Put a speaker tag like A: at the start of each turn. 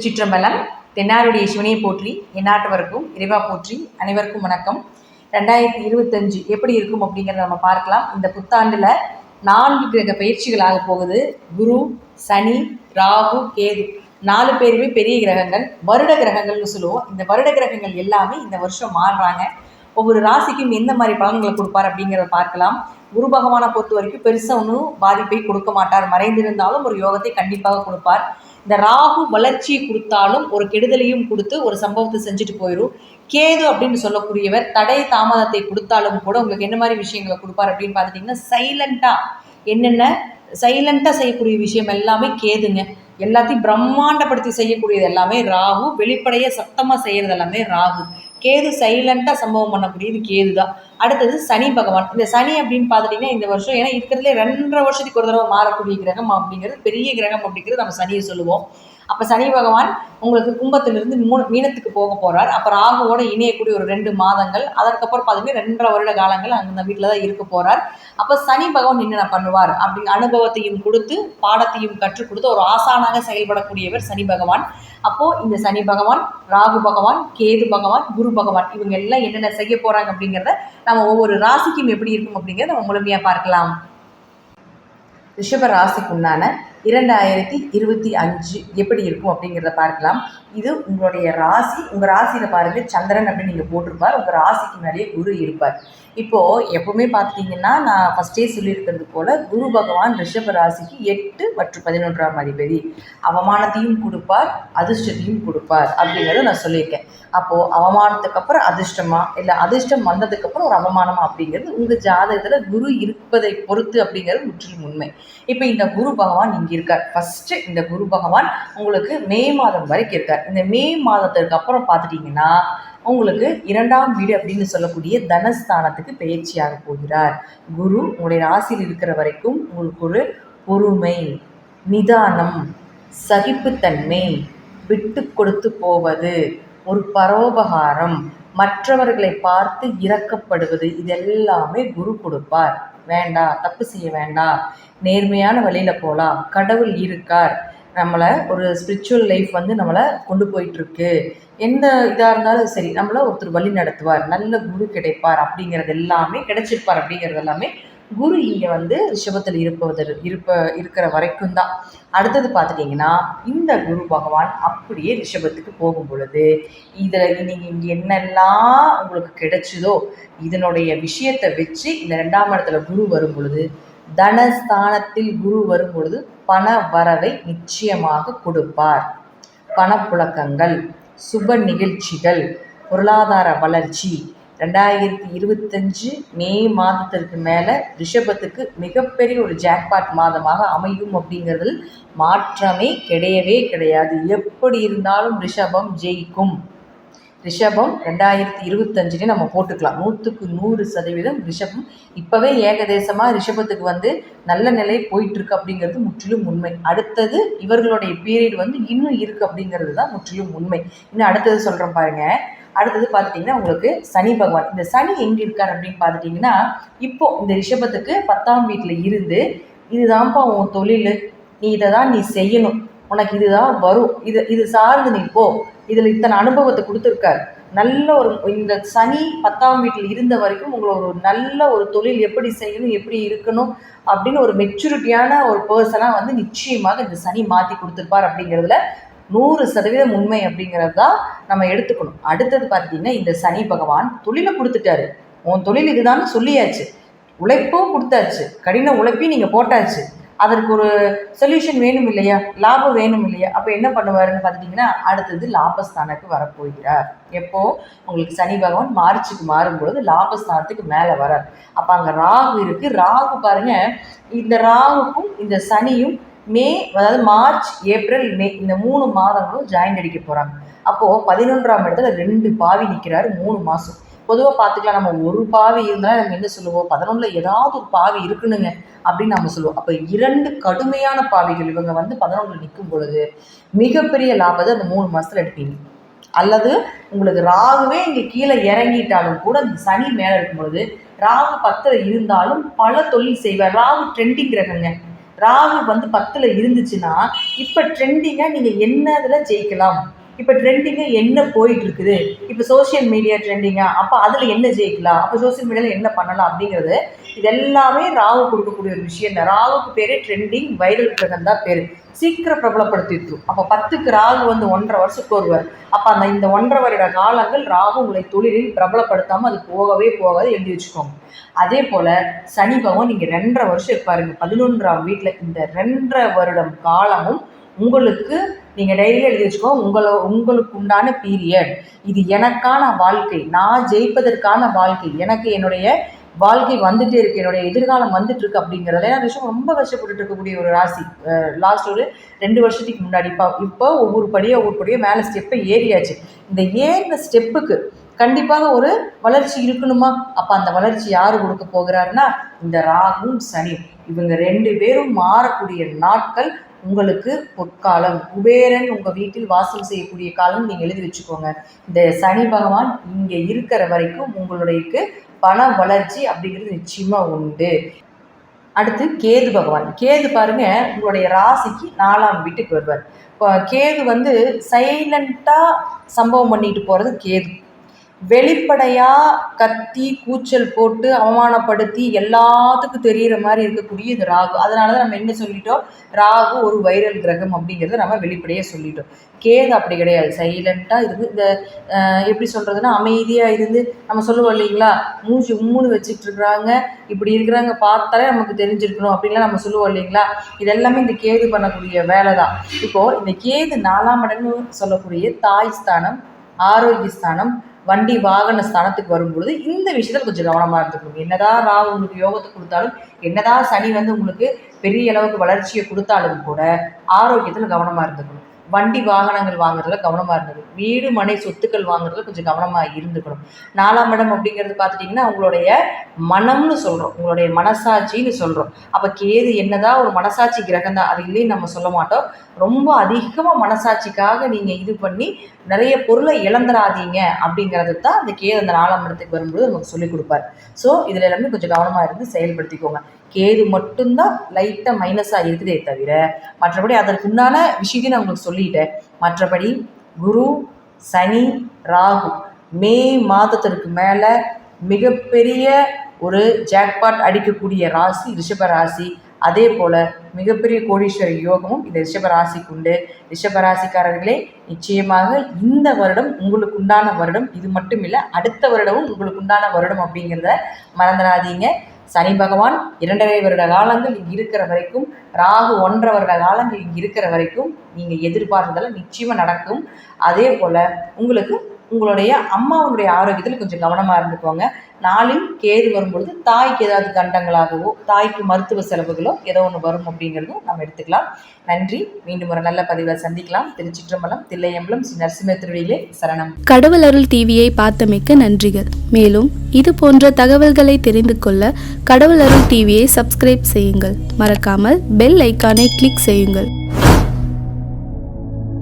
A: திருச்சிற்றம்பலம். தென்னாருடைய சிவனையை போற்றி, எந்நாட்டவருக்கும் இறைவா போற்றி. அனைவருக்கும் வணக்கம். 2025 எப்படி இருக்கும் அப்படிங்கிறத நம்ம பார்க்கலாம். இந்த புத்தாண்டில் 4 கிரக பயிற்சிகளாக போகுது. குரு, சனி, ராகு, கேது 4 பேருமே பெரிய கிரகங்கள், வருட கிரகங்கள்னு சொல்லுவோம். இந்த வருட கிரகங்கள் எல்லாமே இந்த வருஷம் மாறுறாங்க. ஒவ்வொரு ராசிக்கும் எந்த மாதிரி பலன்களை கொடுப்பார் அப்படிங்கிறத பார்க்கலாம். குரு பகவானை பொறுத்த வரைக்கும் பெருசாக ஒன்றும் பாதிப்பை கொடுக்க மாட்டார். மறைந்திருந்தாலும் ஒரு யோகத்தை கண்டிப்பாக கொடுப்பார். இந்த ராகு வளர்ச்சியை கொடுத்தாலும் ஒரு கெடுதலையும் கொடுத்து ஒரு சம்பவத்தை செஞ்சுட்டு போயிடும். கேது அப்படின்னு சொல்லக்கூடியவர் தடை தாமதத்தை கொடுத்தாலும் கூட உங்களுக்கு என்ன மாதிரி விஷயங்களை கொடுப்பார் அப்படின்னு பார்த்துட்டிங்கன்னா, சைலண்ட்டாக செய்யக்கூடிய விஷயம் எல்லாமே கேதுங்க. எல்லாத்தையும் பிரம்மாண்டப்படுத்தி செய்யக்கூடியது எல்லாமே ராகு. வெளிப்படையாக சத்தமாக செய்கிறது எல்லாமே ராகு. கேது சைலண்ட்டாக சம்பவம் பண்ணக்கூடியது கேது தான். அடுத்தது சனி பகவான். இந்த சனி அப்படின்னு பார்த்துட்டிங்கன்னா இந்த வருஷம் ஏன்னா இருக்கிறதுலே 2.5 வருஷத்துக்கு ஒரு தடவை மாறக்கூடிய கிரகம் அப்படிங்கிறது பெரிய கிரகம் அப்படிங்கிறது நம்ம சனியை சொல்லுவோம். அப்போ சனி பகவான் உங்களுக்கு கும்பத்திலிருந்து மீனத்துக்கு போக போகிறார். அப்போ ராகுவோட இணையக்கூடிய ஒரு 2 மாதங்கள், அதற்கப்புறம் பார்த்தீங்கன்னா 2.5 வருட காலங்கள் அந்த வீட்டில் தான் இருக்க போகிறார். அப்போ சனி பகவான் என்னென்ன பண்ணுவார் அப்படிங்கிற அனுபவத்தையும் கொடுத்து பாடத்தையும் கற்றுக் கொடுத்து ஒரு ஆசானாக செயல்படக்கூடியவர் சனி பகவான். அப்போது இந்த சனி பகவான், ராகு பகவான், கேது பகவான், குரு பகவான் இவங்க எல்லாம் என்னென்ன செய்ய போகிறாங்க அப்படிங்கிறத நம்ம ஒவ்வொரு ராசிக்கும் எப்படி இருக்கும் அப்படிங்கிறத நம்ம முழுமையாக பார்க்கலாம். ரிஷப ராசிக்குண்டான 2025 எப்படி இருக்கும் அப்படிங்கிறத பார்க்கலாம். இது உங்களுடைய ராசி. உங்கள் ராசியில் பாருங்கள், சந்திரன் அப்படின்னு நீங்கள் போட்டிருப்பார். உங்கள் ராசிக்கு மேலேயே குரு இருப்பார். இப்போது எப்போவுமே பார்த்துட்டிங்கன்னா நான் ஃபஸ்ட்டே சொல்லியிருக்கிறது போல் குரு பகவான் ரிஷப ராசிக்கு 8 மற்றும் 11ஆம் அதிபதி. அவமானத்தையும் கொடுப்பார், அதிர்ஷ்டத்தையும் கொடுப்பார் அப்படிங்கிறத நான் சொல்லியிருக்கேன். அப்போது அவமானத்துக்கு அப்புறம் அதிர்ஷ்டமா இல்லை அதிர்ஷ்டம் வந்ததுக்கப்புறம் ஒரு அவமானமா அப்படிங்கிறது உங்கள் ஜாதகத்தில் குரு இருப்பதை பொறுத்து அப்படிங்கிறது முற்றிலும் உண்மை. இப்போ இந்த குரு பகவான் இங்கே இருக்கார். ஃபஸ்ட்டு இந்த குரு பகவான் உங்களுக்கு மே மாதம் வரைக்கும் இருக்கார். இந்த மே மாதத்திற்கு அப்புறம் பார்த்துட்டிங்கன்னா உங்களுக்கு 2ஆம் வீடு அப்படின்னு சொல்லக்கூடிய தனஸ்தானத்துக்கு பயிற்சியாக போகிறார். குரு உங்களுடைய ராசியில் இருக்கிற வரைக்கும் உங்களுக்கு ஒரு பொறுமை, நிதானம், சகிப்புத்தன்மை, விட்டு கொடுத்து போவது, ஒரு பரோபகாரம், மற்றவர்களை பார்த்து இரக்கப்படுவது, இதெல்லாமே குரு கொடுப்பார். வேண்டாம், தப்பு செய்ய வேண்டாம், நேர்மையான வழியில் போகலாம், கடவுள் இருக்கார், நம்மளை ஒரு ஸ்பிரிச்சுவல் லைஃப் நம்மளை கொண்டு போயிட்டுருக்கு, எந்த இதாக இருந்தாலும் சரி நம்மளை ஒருத்தர் வழி நடத்துவார், நல்ல குரு கிடைப்பார் அப்படிங்கிறது எல்லாமே கிடைச்சிருப்பார். அப்படிங்கிறது எல்லாமே குரு இங்கே ரிஷபத்தில் இருக்கிற வரைக்கும் தான். அடுத்தது பார்த்துட்டிங்கன்னா இந்த குரு பகவான் அப்படியே ரிஷபத்துக்கு போகும் பொழுது இதில் நீங்கள் இங்கே என்னெல்லாம் உங்களுக்கு கிடைச்சதோ இதனுடைய விஷயத்தை வச்சு இந்த 2ஆம் இடத்துல குரு வரும் பொழுது, தனஸ்தானத்தில் குரு வரும் பொழுது பண வரவை நிச்சயமாக கொடுப்பார். பணப்புழக்கங்கள், சுப நிகழ்ச்சிகள், பொருளாதார வளர்ச்சி 2025 மே மாதத்திற்கு மேலே ரிஷபத்துக்கு மிகப்பெரிய ஒரு ஜாக்பாட் மாதமாக அமையும் அப்படிங்கிறதில் மாற்றமே கிடையவே கிடையாது. எப்படி இருந்தாலும் ரிஷபம் ஜெயிக்கும். ரிஷபம் 2025 நம்ம போட்டுக்கலாம். 100க்கு 100% ரிஷபம் இப்போவே ஏகதேசமாக ரிஷபத்துக்கு நல்ல நிலை போயிட்டுருக்கு அப்படிங்கிறது முற்றிலும் உண்மை. அடுத்தது இவர்களுடைய பீரியட் இன்னும் இருக்குது அப்படிங்கிறது தான் முற்றிலும் உண்மை. இன்னும் அடுத்தது சொல்கிறேன் பாருங்கள். அடுத்தது பார்த்துட்டிங்கன்னா உங்களுக்கு சனி பகவான். இந்த சனி எங்கே இருக்கார் அப்படின்னு பார்த்துட்டிங்கன்னா இப்போது இந்த ரிஷபத்துக்கு 10ஆம் வீட்டில் இருந்து இதுதான்ப்பா உன் தொழில், நீ இதை தான் நீ செய்யணும், உனக்கு இதுதான் வரும், இது சார்ந்து நீ போ, இதில் இத்தனை அனுபவத்தை கொடுத்துருக்கார். நல்ல ஒரு இந்த சனி 10ஆம் வீட்டில் இருந்த வரைக்கும் உங்களை ஒரு நல்ல ஒரு தொழில் எப்படி செய்யணும், எப்படி இருக்கணும் அப்படின்னு ஒரு மெச்சூரிட்டியான ஒரு பர்சனாக நிச்சயமாக இந்த சனி மாற்றி கொடுத்துருப்பார். அப்படிங்கிறதுல 100% உண்மை அப்படிங்கிறது தான் நம்ம எடுத்துக்கணும். அடுத்தது பார்த்திங்கன்னா இந்த சனி பகவான் தொழிலை கொடுத்துட்டாரு. உன் தொழில் இதுதான்னு சொல்லியாச்சு, உழைப்பும் கொடுத்தாச்சு, கடின உழைப்பையும் நீங்கள் போட்டாச்சு, அதற்கு ஒரு சொல்யூஷன் வேணும் இல்லையா, லாபம் வேணும் இல்லையா. அப்போ என்ன பண்ணுவாருன்னு பார்த்துட்டிங்கன்னா அடுத்தது லாபஸ்தானத்துக்கு வரப்போகிறார். எப்போது உங்களுக்கு சனி பகவான் மார்ச்சுக்கு மாறும்பொழுது லாபஸ்தானத்துக்கு மேலே வரார். அப்போ அங்கே ராகு இருக்குது. ராகு பாருங்கள், இந்த ராகுக்கும் இந்த சனியும் மார்ச், ஏப்ரல், மே இந்த 3 மாதங்களும் ஜாயிண்ட் அடிக்க போகிறாங்க. அப்போது 11ஆம் இடத்துல 2 பாவி நிற்கிறாரு 3 மாதம். பொதுவாக பார்த்துக்கலாம், நம்ம ஒரு பாவி இருந்தாலும் நம்ம என்ன சொல்லுவோம், 11ல் ஏதாவது ஒரு பாவி இருக்குனுங்க அப்படின்னு நம்ம சொல்லுவோம். அப்போ 2 கடுமையான பாவிகள் இவங்க 11ல் நிற்கும் பொழுது மிகப்பெரிய லாபத்தை அந்த 3 மாதத்தில் எடுப்பீங்க. அல்லது உங்களுக்கு ராகுவே இங்கே கீழே இறங்கிட்டாலும் கூட இந்த சனி மேலே இருக்கும் பொழுது ராகு 10ல் இருந்தாலும் பல தொழில் செய்வார். ராகு ட்ரெண்டிங் கிரகங்க. ராகு வந்து 10ல் இருந்துச்சுன்னா இப்போ ட்ரெண்டிங்காக நீங்கள் என்ன இதில் ஜெயிக்கலாம், இப்போ ட்ரெண்டிங்காக என்ன போயிட்டு இருக்குது, இப்போ சோஷியல் மீடியா ட்ரெண்டிங்காக, அப்போ அதில் என்ன ஜெயிக்கலாம், அப்போ சோஷியல் மீடியாவில் என்ன பண்ணலாம் அப்படிங்கிறது இது எல்லாமே ராகு கொடுக்கக்கூடிய ஒரு விஷயம் தான். ராகுக்கு பேர் ட்ரெண்டிங் வைரல் கிரகம் தான் பேர். சீக்கிரம் பிரபலப்படுத்திடும். அப்போ 10க்கு ராகு வந்து 1.5 வருஷத்துக்கு வருவார். அப்போ இந்த 1.5 வருட காலங்கள் ராகு உங்களை தொழிலில் பிரபலப்படுத்தாமல் அது போகவே போகாது, எழுதி வச்சுக்கோங்க. அதே போல் சனி பகவான் நீங்கள் 2.5 வருஷம் இருப்பாருங்க 11ஆம் வீட்டில். இந்த 2.5 வருடம் காலமும் உங்களுக்கு நீங்கள் டைரியில் எழுதி வச்சுக்கோங்க, உங்களுக்கு உண்டான பீரியட். இது எனக்கான வாழ்க்கை, நான் ஜெயிப்பதற்கான வாழ்க்கை, எனக்கு என்னுடைய வாழ்க்கை வந்துட்டே இருக்கு, என்னுடைய எதிர்காலம் வந்துட்டு இருக்கு அப்படிங்கிறத விஷயம் ரொம்ப கஷ்டப்பட்டு இருக்கக்கூடிய ஒரு ராசி. லாஸ்ட் ஒரு 2 வருஷத்துக்கு முன்னாடி இப்போ ஒவ்வொரு படியாக மேலே ஸ்டெப்பை ஏறியாச்சு. இந்த ஏறின ஸ்டெப்புக்கு கண்டிப்பாக ஒரு வளர்ச்சி இருக்கணுமா? அப்போ அந்த வளர்ச்சி யார் கொடுக்க போகிறாருன்னா இந்த ராகும் சனி, இவங்க 2 பேரும் மாறக்கூடிய நாட்கள் உங்களுக்கு பொற்காலம். குபேரன் உங்கள் வீட்டில் வாசல் செய்யக்கூடிய காலம் நீங்கள் எழுதி வச்சுக்கோங்க. இந்த சனி பகவான் இங்கே இருக்கிற வரைக்கும் உங்களுக்கு பண வளர்ச்சி அப்படிங்கிறது நிச்சயமாக உண்டு. அடுத்து கேது பகவான். கேது பாருங்க உங்களுடைய ராசிக்கு 4ஆம் வீட்டுக்கு வருவார். இப்போ கேது வந்து சைலண்ட்டாக சம்பவம் பண்ணிட்டு போகிறது கேது. வெளிப்படையாக கத்தி கூச்சல் போட்டு அவமானப்படுத்தி எல்லாத்துக்கும் தெரிகிற மாதிரி இருக்கக்கூடிய இது ராகு. அதனால தான் நம்ம என்ன சொல்லிட்டோம், ராகு ஒரு வைரல் கிரகம் அப்படிங்கிறத நம்ம வெளிப்படையாக சொல்லிட்டோம். கேது அப்படி கிடையாது, சைலண்ட்டாக இருந்து இந்த எப்படி சொல்கிறதுனா அமைதியாக இருந்து நம்ம சொல்லுவோம் இல்லைங்களா, மூஞ்சி உம்முன்னு வச்சுட்டு இருக்கிறாங்க, இப்படி இருக்கிறாங்க பார்த்தாலே நமக்கு தெரிஞ்சிருக்கணும் அப்படின்லாம் நம்ம சொல்லுவோம் இல்லைங்களா. இதெல்லாமே இந்த கேது பண்ணக்கூடிய வேலை தான். இப்போது இந்த கேது 4ஆம் இடம்னு சொல்லக்கூடிய தாய் ஸ்தானம், ஆரோக்கிய ஸ்தானம், வண்டி வாகன ஸ்தானத்துக்கு வரும்பொழுது இந்த விஷயத்தில் கொஞ்சம் கவனமாக இருந்துக்கணும். என்னதான் ராகு உங்களுக்கு யோகத்தை கொடுத்தாலும், என்னதான் சனி வந்து உங்களுக்கு பெரிய அளவுக்கு வளர்ச்சியை கொடுத்தாலும் கூட ஆரோக்கியத்தில் கவனமாக இருந்துக்கணும். வண்டி வாகனங்கள் வாங்குறதுல கவனமாக இருந்தது, வீடு மனை சொத்துக்கள் வாங்குறதுல கொஞ்சம் கவனமாக இருந்துக்கணும். 4ஆம் இடம் அப்படிங்கிறது பார்த்துட்டிங்கன்னா உங்களுடைய மனம்னு சொல்கிறோம், உங்களுடைய மனசாட்சின்னு சொல்கிறோம். அப்போ கேது என்னதான் ஒரு மனசாட்சி கிரகம் தான், அது இல்லைன்னு நம்ம சொல்ல மாட்டோம். ரொம்ப அதிகமாக மனசாட்சிக்காக நீங்கள் இது பண்ணி நிறைய பொருளை இழந்துடாதீங்க அப்படிங்கிறது தான் இந்த கேது அந்த 4ஆம் இடத்துக்கு வரும்போது நமக்கு சொல்லிக் கொடுப்பார். ஸோ இதில் எல்லாமே கொஞ்சம் கவனமாக இருந்து செயல்படுத்திக்கோங்க. கேது மட்டும்தான் லைட்டாக மைனஸாக இருக்குதே தவிர மற்றபடி அதற்குண்டான விஷயத்தையும் நான் உங்களுக்கு சொல்லிட்டேன். மற்றபடி குரு, சனி, ராகு மே மாதத்திற்கு மேலே மிகப்பெரிய ஒரு ஜாக்பாட் அடிக்கக்கூடிய ராசி ரிஷப ராசி. அதே போல் மிகப்பெரிய கோடீஸ்வர யோகமும் இந்த ரிஷபராசிக்கு உண்டு. ரிஷபராசிக்காரர்களே, நிச்சயமாக இந்த வருடம் உங்களுக்கு உண்டான வருடம். இது மட்டும் இல்லை, அடுத்த வருடமும் உங்களுக்கு உண்டான வருடம் அப்படிங்கிறத மறந்துடாதீங்க. சனி பகவான் 2.5 வருட காலங்கள் இங்கே இருக்கிற வரைக்கும், ராகு 1.5 வருட காலங்கள் இங்கே இருக்கிற வரைக்கும் நீங்கள் எதிர்பார்த்ததெல்லாம் நிச்சயமாக நடக்கும். அதே போல் உங்களுக்கு உங்களுடைய அம்மாவுடைய ஆரோக்கியத்தில் கொஞ்சம் கவனமாக இருந்துக்கோங்க. நாளில் கேது வரும்பொழுது தாய்க்கு ஏதாவது கண்டங்களாகவோ தாய்க்கு மருத்துவ செலவுகளோ ஏதோ ஒன்று வரும் அப்படிங்கிறதும் நம்ம எடுத்துக்கலாம். நன்றி. மீண்டும் ஒரு நல்ல பதிவில் சந்திக்கலாம். திருச்சிற்றம்பலம், தில்லையம்பலம், ஸ்ரீ நரசிம்ம திருவடிகளே சரணம்.
B: கடவுள் அருள் டிவியை பார்த்தமைக்க நன்றிகள். மேலும் இது போன்ற தகவல்களை தெரிந்து கொள்ள கடவுள் அருள் டிவியை சப்ஸ்கிரைப் செய்யுங்கள். மறக்காமல் பெல் ஐக்கானை கிளிக் செய்யுங்கள்.